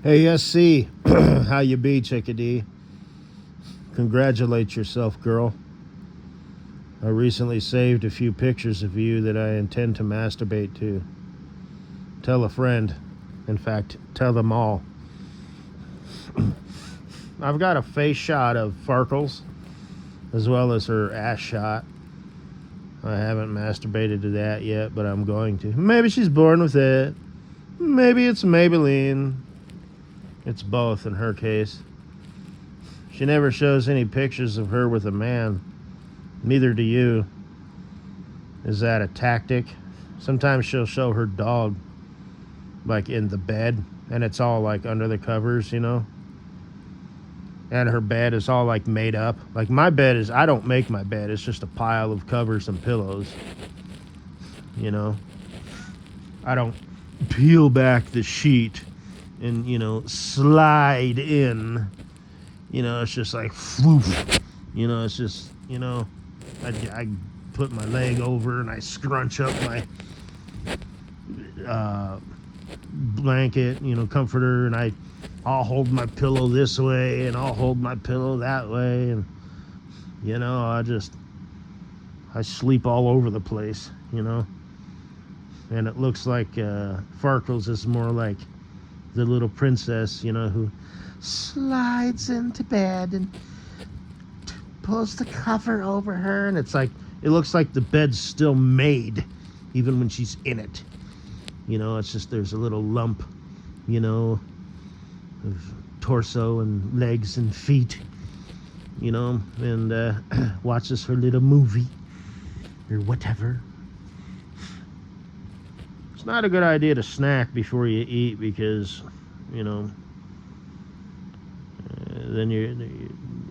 Hey, SC, how you be, chickadee? Congratulate yourself, girl. I recently saved a few pictures of you that I intend to masturbate to. Tell a friend. In fact, tell them all. I've got a face shot of Farkles, as well as her ass shot. I haven't masturbated to that yet, but I'm going to. Maybe she's born with it. Maybe it's Maybelline. It's both in her case. She never shows any pictures of her with a man. Neither do you. Is that a tactic? Sometimes she'll show her dog, like in the bed, and it's all like under the covers, And her bed is all like made up. Like my bed is, I don't make my bed. It's just a pile of covers and pillows. I don't peel back the sheet and, slide in. It's just like, floof. It's just, I put my leg over and I scrunch up my blanket, comforter, and I'll hold my pillow this way and I'll hold my pillow that way, and I sleep all over the place, and it looks like Farkles is more like the little princess, who slides into bed and pulls the cover over her, and it looks like the bed's still made even when she's in it. It's just there's a little lump, of torso and legs and feet, and watches her little movie or whatever. It's not a good idea to snack before you eat because, then it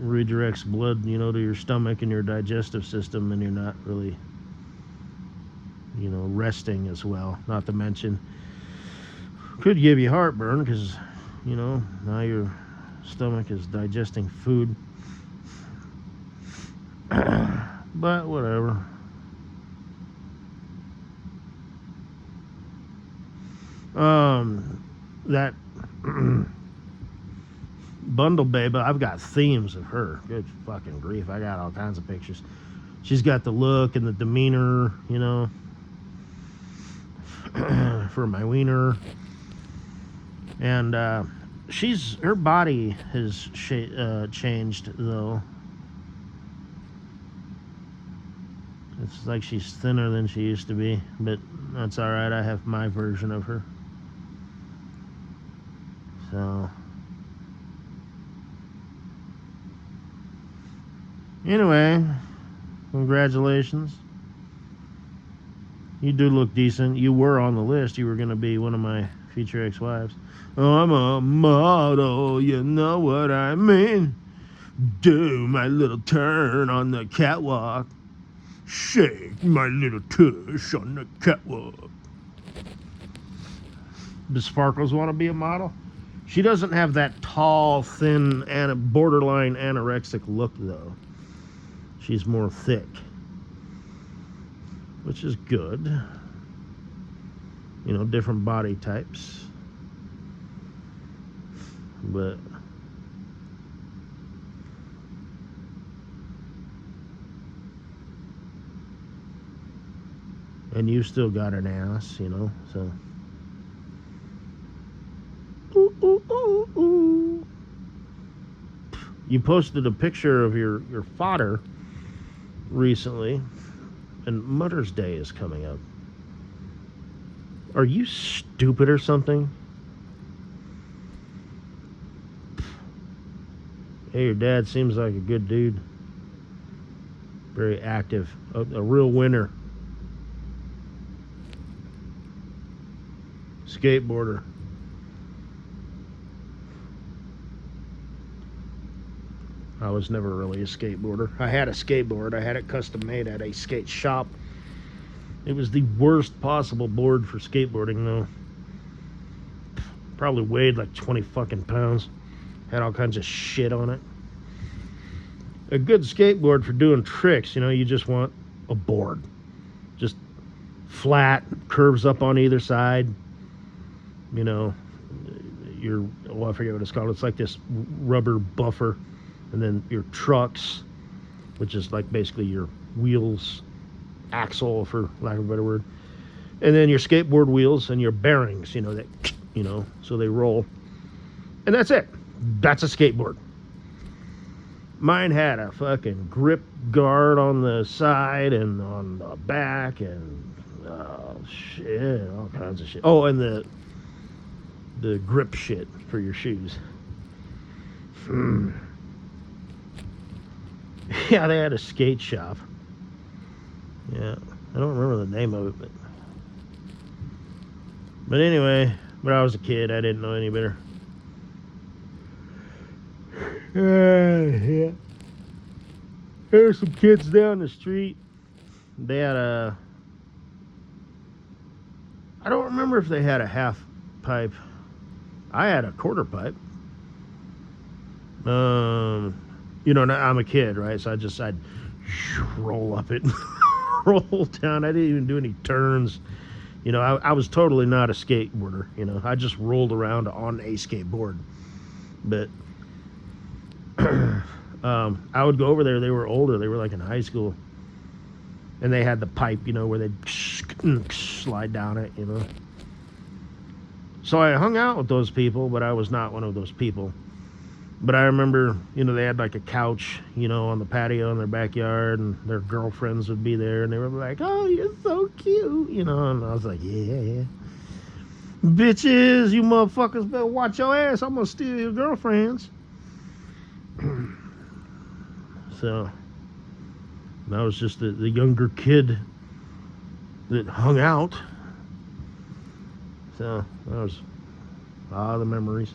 redirects blood, to your stomach and your digestive system, and you're not really, resting as well. Not to mention, could give you heartburn because, now your stomach is digesting food. But whatever. That bundle babe, I've got themes of her. Good fucking grief. I got all kinds of pictures. She's got the look and the demeanor, for my wiener. And her body has changed, though. It's like she's thinner than she used to be, but that's all right. I have my version of her. So, anyway, congratulations. You do look decent. You were on the list. You were going to be one of my future ex-wives. Oh, I'm a model, you know what I mean. Do my little turn on the catwalk. Shake my little tush on the catwalk. Does Sparkles want to be a model? She doesn't have that tall, thin, and borderline anorexic look, though. She's more thick, which is good. Different body types. But and you still got an ass, so. Ooh, ooh, ooh, ooh. You posted a picture of your fodder recently, and Mother's Day is coming up. Are you stupid or something? Hey, your dad seems like a good dude. Very active. A real winner. Skateboarder. I was never really a skateboarder. I had a skateboard. I had it custom made at a skate shop. It was the worst possible board for skateboarding, though. Probably weighed like 20 fucking pounds. Had all kinds of shit on it. A good skateboard for doing tricks, you just want a board. Just flat, curves up on either side. well, I forget what it's called. It's like this rubber buffer, and then your trucks, which is like basically your wheels, axle, for lack of a better word, and then your skateboard wheels and your bearings, so they roll, and that's it. That's a skateboard. Mine had a fucking grip guard on the side and on the back, and shit, all kinds of shit. Oh, and the grip shit for your shoes. Yeah, they had a skate shop. Yeah, I don't remember the name of it, but anyway, when I was a kid, I didn't know any better. Yeah. There's some kids down the street. They had I don't remember if they had a half pipe. I had a quarter pipe. I'm a kid, right? So I'd roll up it, roll down. I didn't even do any turns. I was totally not a skateboarder. I just rolled around on a skateboard. But I would go over there. They were older. They were like in high school. And they had the pipe, where they'd slide down it, So I hung out with those people, but I was not one of those people. But I remember, they had like a couch, on the patio in their backyard, and their girlfriends would be there, and they were like, "Oh, you're so cute," and I was like, yeah. Bitches, you motherfuckers better watch your ass. I'm gonna steal your girlfriends. So I was just the younger kid that hung out. So that was the memories.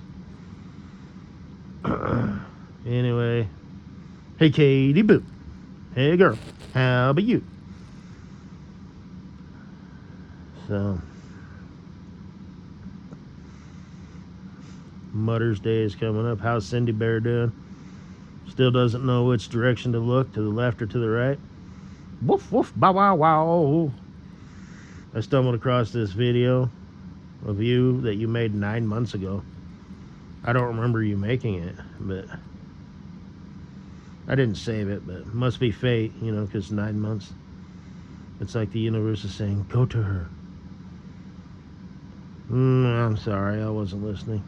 Anyway, hey Katie Boo, hey girl, how about you? So Mother's Day is coming up. How's Cindy Bear doing? Still doesn't know which direction to look, to the left or to the right. Woof woof, bow wow wow. I stumbled across this video of you that you made 9 months ago. I don't remember you making it, but I didn't save it, but it must be fate, because 9 months. It's like the universe is saying, go to her. I'm sorry, I wasn't listening.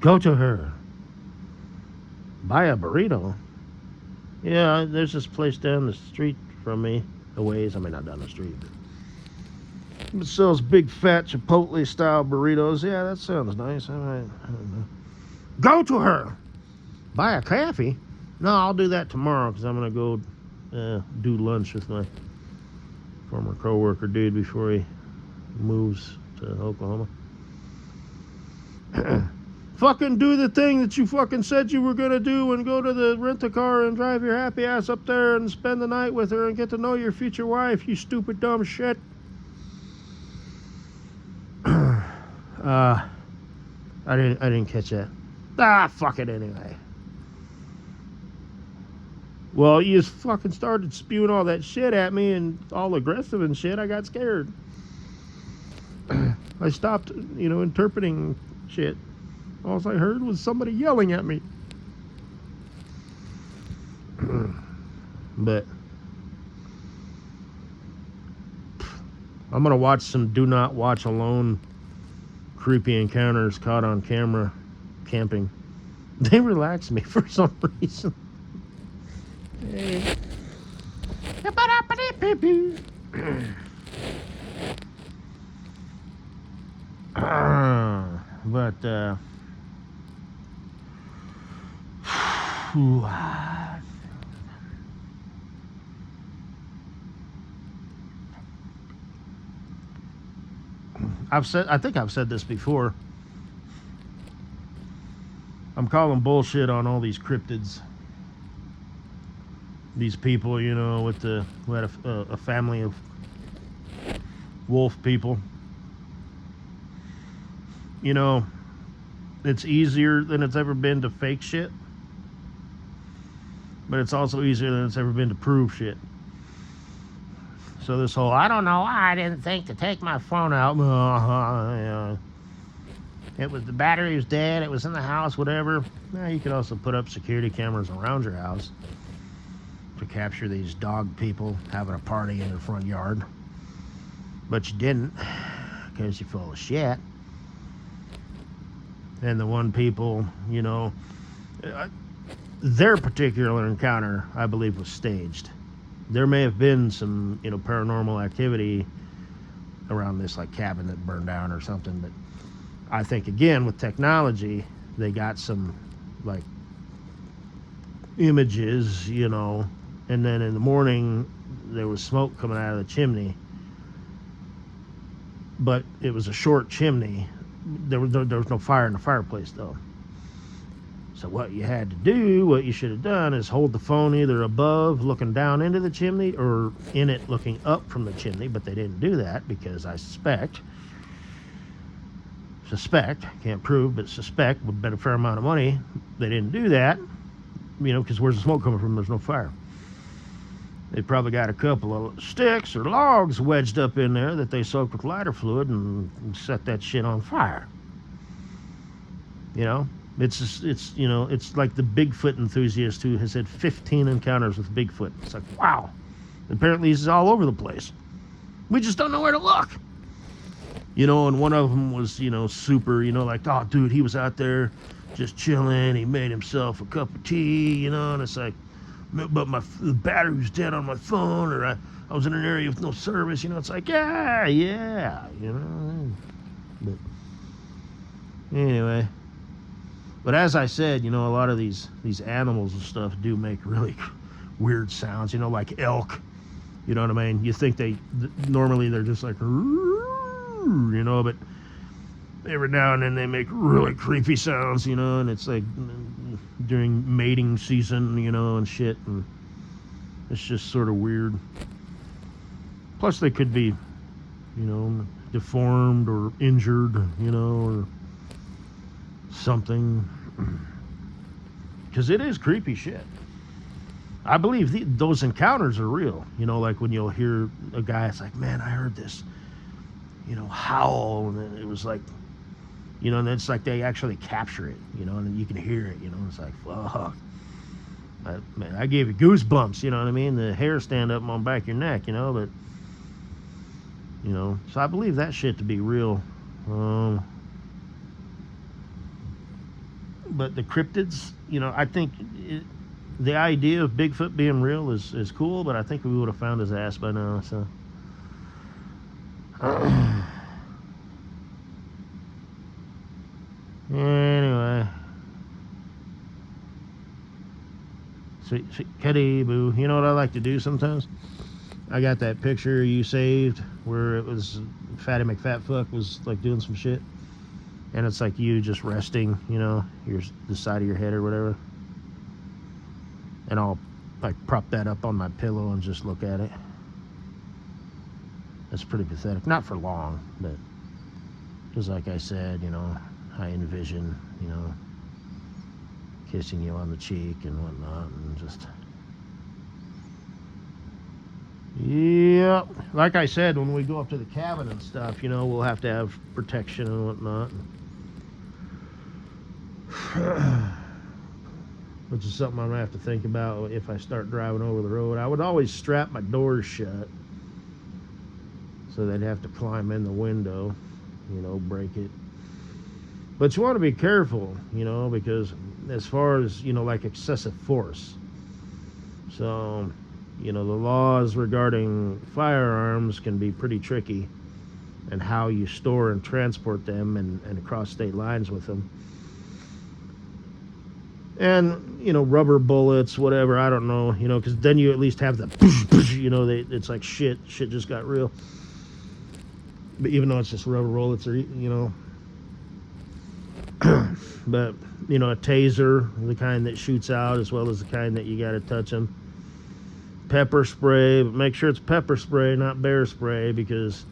Go to her. Buy a burrito. Yeah, there's this place down the street from me, a ways. I mean, not down the street, but it sells big fat Chipotle style burritos. Yeah, that sounds nice. I don't know. Go to her. Buy a coffee. No, I'll do that tomorrow because I'm gonna go do lunch with my former coworker dude before he moves to Oklahoma. Fucking do the thing that you fucking said you were gonna do and go to the rent-a-car and drive your happy ass up there and spend the night with her and get to know your future wife, you stupid dumb shit. I didn't catch that. Fuck it anyway. Well, you just fucking started spewing all that shit at me and all aggressive and shit. I got scared. I stopped, interpreting shit. All I heard was somebody yelling at me. But I'm gonna watch some Do Not Watch Alone creepy encounters caught on camera camping. They relax me for some reason. Hey. But I think I've said this before. I'm calling bullshit on all these cryptids. These people, who had a family of wolf people. It's easier than it's ever been to fake shit. But it's also easier than it's ever been to prove shit. So this whole, I don't know why I didn't think to take my phone out. The battery was dead. It was in the house, whatever. Now you could also put up security cameras around your house to capture these dog people having a party in their front yard. But you didn't, because you're full of shit. And the one people, their particular encounter, I believe, was staged. There may have been some, paranormal activity around this, like, cabin that burned down or something, but I think, again, with technology, they got some, like, images, and then in the morning, there was smoke coming out of the chimney, but it was a short chimney. There was no fire in the fireplace, though. So what you had to do, what you should have done, is hold the phone either above, looking down into the chimney, or in it, looking up from the chimney. But they didn't do that because I suspect, can't prove, but suspect, would bet a fair amount of money they didn't do that, because where's the smoke coming from? There's no fire. They probably got a couple of sticks or logs wedged up in there that they soaked with lighter fluid and set that shit on fire. It's like the Bigfoot enthusiast who has had 15 encounters with Bigfoot. It's like, wow. Apparently he's all over the place. We just don't know where to look. And one of them was, super, like, oh, dude, he was out there just chilling. He made himself a cup of tea, and it's like, but the battery was dead on my phone, or I was in an area with no service. It's like, yeah. But anyway. But as I said, a lot of these animals and stuff do make really weird sounds, like elk. You know what I mean? You think normally they're just like, but every now and then they make really creepy sounds, and it's like during mating season, and shit, and it's just sort of weird. Plus they could be, deformed or injured, or something, because it is creepy shit. I believe those encounters are real. Like when you'll hear a guy, it's like, man, I heard this, howl, and it was like, and it's like they actually capture it, and you can hear it, it's like, fuck. Man, I gave you goosebumps, you know what I mean? The hair stand up on the back of your neck, but, so I believe that shit to be real. But the cryptids, I think the idea of Bigfoot being real is cool, but I think we would have found his ass by now, so. Anyway. Sweet kitty boo. You know what I like to do sometimes? I got that picture you saved where it was Fatty McFatfuck was like doing some shit. And it's like you just resting, the side of your head or whatever. And I'll like prop that up on my pillow and just look at it. That's pretty pathetic. Not for long, but because like I said, I envision, kissing you on the cheek and whatnot, and just, yeah. Like I said, when we go up to the cabin and stuff, we'll have to have protection and whatnot. Which is something I'm gonna have to think about if I start driving over the road. I would always strap my doors shut so they'd have to climb in the window, break it. But you want to be careful, because as far as, like excessive force. So, the laws regarding firearms can be pretty tricky, and how you store and transport them and cross state lines with them. And, rubber bullets, whatever, I don't know, because then you at least have the, it's like shit just got real. But even though it's just rubber bullets, or, but, a taser, the kind that shoots out, as well as the kind that you got to touch them. Pepper spray, but make sure it's pepper spray, not bear spray, because,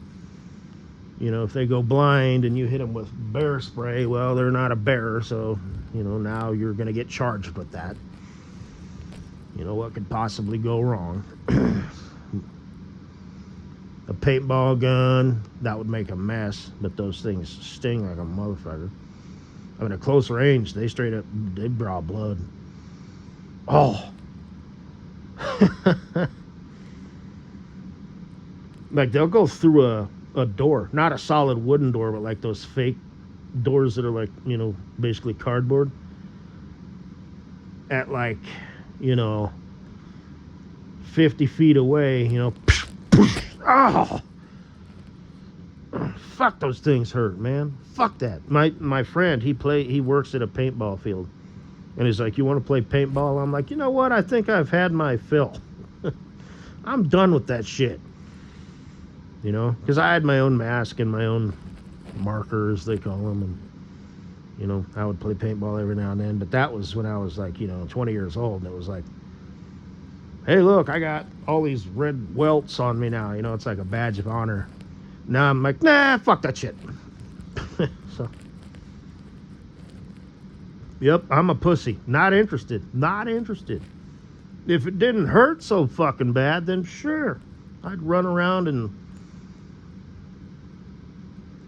if they go blind and you hit them with bear spray, well, they're not a bear, so, now you're going to get charged with that. What could possibly go wrong? A paintball gun, that would make a mess, but those things sting like a motherfucker. I mean, at close range, they straight up, they draw blood. Oh. Like, they'll go through a door, not a solid wooden door, but like those fake doors that are like, you know, basically cardboard, at like, you know, 50 feet away, you know. Oh, fuck, those things hurt, man. Fuck that. My friend, he works at a paintball field, and he's like, you want to play paintball? I'm like, you know what, I think I've had my fill. I'm done with that shit, you know, because I had my own mask and my own markers, they call them, and, you know, I would play paintball every now and then, but that was when I was like, you know, 20 years old, and it was like, hey, look, I got all these red welts on me now, you know, it's like a badge of honor. Now I'm like, nah, fuck that shit. So, yep, I'm a pussy. Not interested. Not interested. If it didn't hurt so fucking bad, then sure, I'd run around and,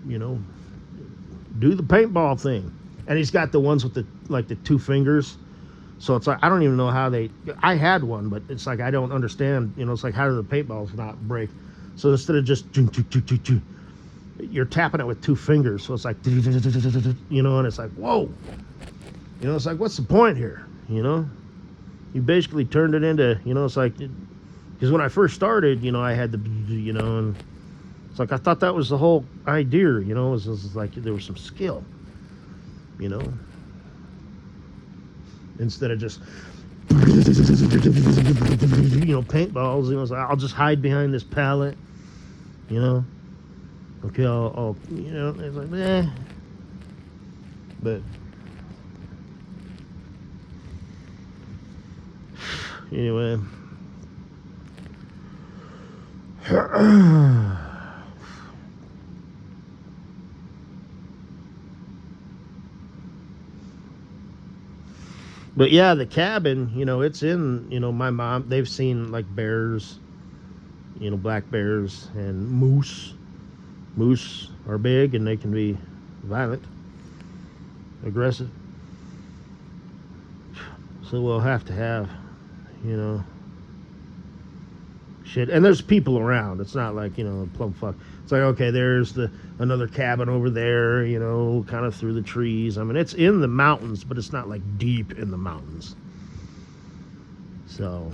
you know, do the paintball thing. And he's got the ones with the, like, the 2 fingers. So it's like, I don't even know how I had one, but it's like, I don't understand, you know, it's like, how do the paintballs not break? So instead of just, you're tapping it with 2 fingers. So it's like, you know, and it's like, whoa. You know, it's like, what's the point here? You know, you basically turned it into, you know, it's like, because when I first started, you know, I had the, you know, and it's like, I thought that was the whole idea, you know, it was like there was some skill, you know, instead of just, you know, paintballs, you know, so I'll just hide behind this pallet, you know, okay, I'll you know, it's like, eh, but anyway. But yeah, the cabin, you know, it's in, you know, my mom, they've seen like bears, you know, black bears and moose. Moose are big and they can be violent, aggressive. So we'll have to have, you know, shit. And there's people around. It's not like, you know, plum fuck. It's like, okay, there's another cabin over there, you know, kind of through the trees. I mean, it's in the mountains, but it's not like deep in the mountains. So,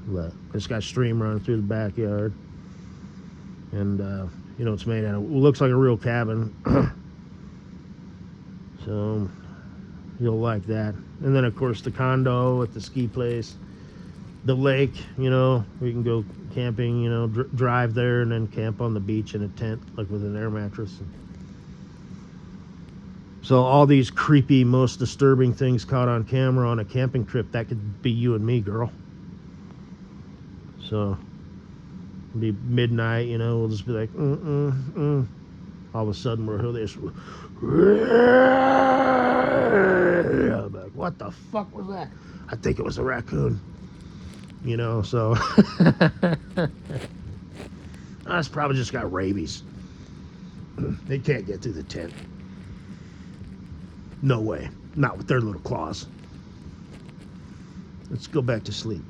but it's got a stream running through the backyard. And, you know, it's made out of, it looks like a real cabin. So, you'll like that. And then, of course, the condo at the ski place. The lake, you know, we can go camping, you know, drive there and then camp on the beach in a tent, like with an air mattress. So all these creepy, most disturbing things caught on camera on a camping trip, that could be you and me, girl. So it'll be midnight, you know, we'll just be like, all of a sudden we're this. I'm like, what the fuck was that? I think it was a raccoon. You know, so that's probably just got rabies. They can't get through the tent. No way. Not with their little claws. Let's go back to sleep.